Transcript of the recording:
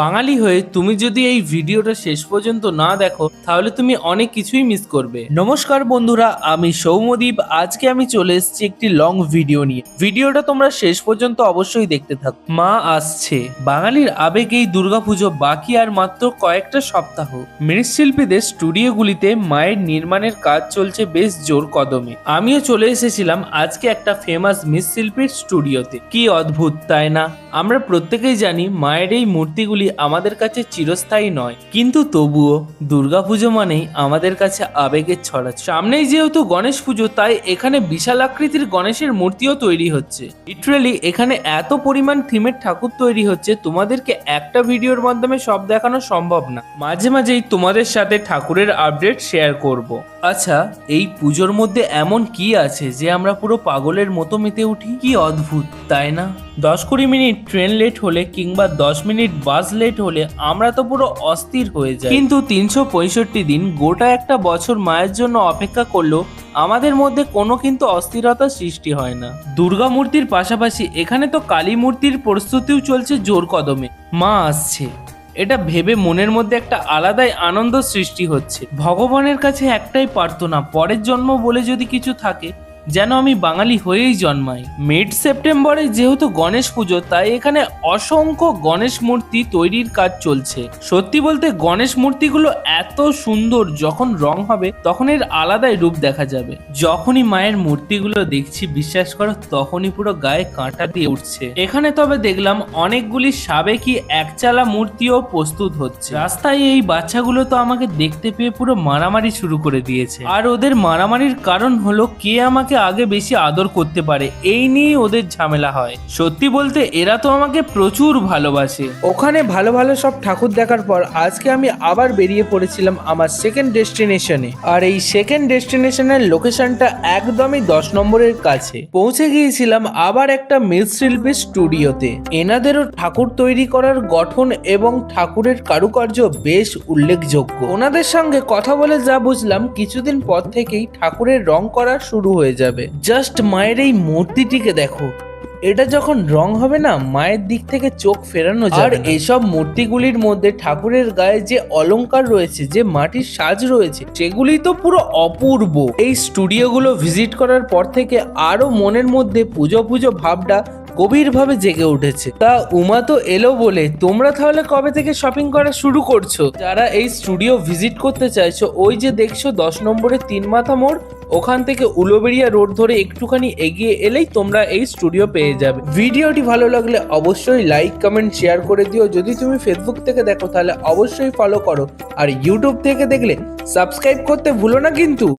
বাঙালি হয়ে তুমি যদি এই ভিডিওটা শেষ পর্যন্ত না দেখো তাহলে তুমি অনেক কিছুই মিস করবে। নমস্কার বন্ধুরা, আমি সৌম্যদীপ। আজকে আমি চলে এসেছি একটি লং ভিডিও নিয়ে। ভিডিওটা তোমরা শেষ পর্যন্ত অবশ্যই দেখতে থাকো। মা আসছে, বাঙালির আবেগ এই দুর্গাপুজো বাকি আর মাত্র কয়েকটা সপ্তাহ। মৃৎশিল্পীদের স্টুডিওগুলিতে মায়ের নির্মাণের কাজ চলছে বেশ জোর কদমে। আমিও চলে এসেছিলাম আজকে একটা ফেমাস মৃৎশিল্পীর স্টুডিওতে। কি অদ্ভুত তাই না? আমরা প্রত্যেকেই জানি মায়ের এই মূর্তিগুলি আমাদের কাছে চিরস্থায়ী নয়, কিন্তু তবুও দুর্গাপুজো মানেই আমাদের কাছে আবেগের ছড়া। সামনেই যেহেতু গণেশ পুজো, তাই এখানে বিশাল আকৃতির গণেশের মূর্তিও তৈরি হচ্ছে। লিটারালি এখানে এত পরিমাণ থিমের ঠাকুর তৈরি হচ্ছে, তোমাদেরকে একটা ভিডিওর মাধ্যমে সব দেখানো সম্ভব না। মাঝে মাঝেই তোমাদের সাথে ঠাকুরের আপডেট শেয়ার করব। আচ্ছা, এই পুজোর মধ্যে এমন কি আছে যে আমরা পুরো পাগলের মতো মেতে উঠি? কি অদ্ভুত তাই না? 10-20 মিনিট ট্রেন লেট হলে কিংবা 10 মিনিট বাস লেট হলে আমরা তো পুরো অস্থির হয়ে যাই, কিন্তু 365 দিন গোটা একটা বছর মায়ের জন্য অপেক্ষা করলেও আমাদের মধ্যে কোনো কিন্তু অস্থিরতা সৃষ্টি হয় না। দুর্গা মূর্তির পাশাপাশি এখানে তো কালী মূর্তির প্রস্তুতিও চলছে জোর কদমে। মা আসছে, এটা ভেবে মনের মধ্যে একটা আলাদাই আনন্দ সৃষ্টি হচ্ছে। ভগবানের কাছে একটাই প্রার্থনা, পরের জন্ম বলে যদি কিছু থাকে যেন আমি বাঙালি হয়েই জন্মাই। মিড সেপ্টেম্বরে যেহেতু গণেশ পুজো, তাই এখানে অসংখ্য গণেশ মূর্তি তৈরির কাজ চলছে। সত্যি বলতে গণেশ মূর্তিগুলো এত সুন্দর, যখন রং হবে তখন এর আলাদাই রূপ দেখা যাবে। যখনই মায়ের মূর্তিগুলো দেখছি, বিশ্বাস করো তখনই পুরো গায়ে কাঁটা দিয়ে উঠছে। এখানে তবে দেখলাম অনেকগুলি সাবেকি একচালা মূর্তিও প্রস্তুত হচ্ছে। রাস্তায় এই বাচ্চাগুলো তো আমাকে দেখতে পেয়ে পুরো মারামারি শুরু করে দিয়েছে, আর ওদের মারামারির কারণ হলো কে আমাকে আগে বেশি আদর করতে পারে, এই নিয়ে ওদের ঝামেলা হয়। সত্যি বলতে এরা তো আমাকে প্রচুর ভালোবাসে। ওখানে ভালো ভালো সব ঠাকুর দেখার পর আজকে আমি আবার বেরিয়ে পড়েছিলাম আমার সেকেন্ড ডেস্টিনেশনে। আর এই সেকেন্ড ডেস্টিনেশনের লোকেশনটা একদমই 10 নম্বরের কাছে। পৌঁছে গিয়েছিলাম আবার একটা মৃৎশিল্পীর স্টুডিওতে। এনাদেরও ঠাকুর তৈরি করার গঠন এবং ঠাকুরের কারুকার্য বেশ উল্লেখযোগ্য। ওনাদের সঙ্গে কথা বলে যা বুঝলাম, কিছুদিন পর থেকেই ঠাকুরের রং করা শুরু হয়ে যাবে। জাস্ট মায়ের এই মূর্তিটিকে দেখো, এটা যখন রং হবে না, মায়ের দিক থেকে চোখ ফেরানো যাবে। আর এসব মূর্তিগুলির মধ্যে ঠাকুরের গায়ে যে অলংকার রয়েছে, যে মাটির সাজ রয়েছে, সেগুলি তো পুরো অপূর্ব। এই স্টুডিওগুলো ভিজিট করার পর থেকে আরো মনের মধ্যে পুজো পুজো ভাবটা গভীরভাবে জেগে উঠেছে। তা উমা তো এলো বলে তোমরা তাহলে কবে থেকে শপিং করা শুরু করছো? যারা এই স্টুডিও ভিজিট করতে চাইছো, ওই যে দেখছো 10 নম্বরের 3 মাথা মোড়, ওখান থেকে উলুবেড়িয়া রোড ধরে একটুখানি এগিয়ে এলেই তোমরা এই স্টুডিও পেয়ে যাবে। ভিডিওটি ভালো লাগলে অবশ্যই লাইক কমেন্ট শেয়ার করে দিও। যদি তুমি ফেসবুক থেকে দেখো তাহলে অবশ্যই ফলো করো, আর ইউটিউব থেকে দেখলে সাবস্ক্রাইব করতে ভুলো না কিন্তু।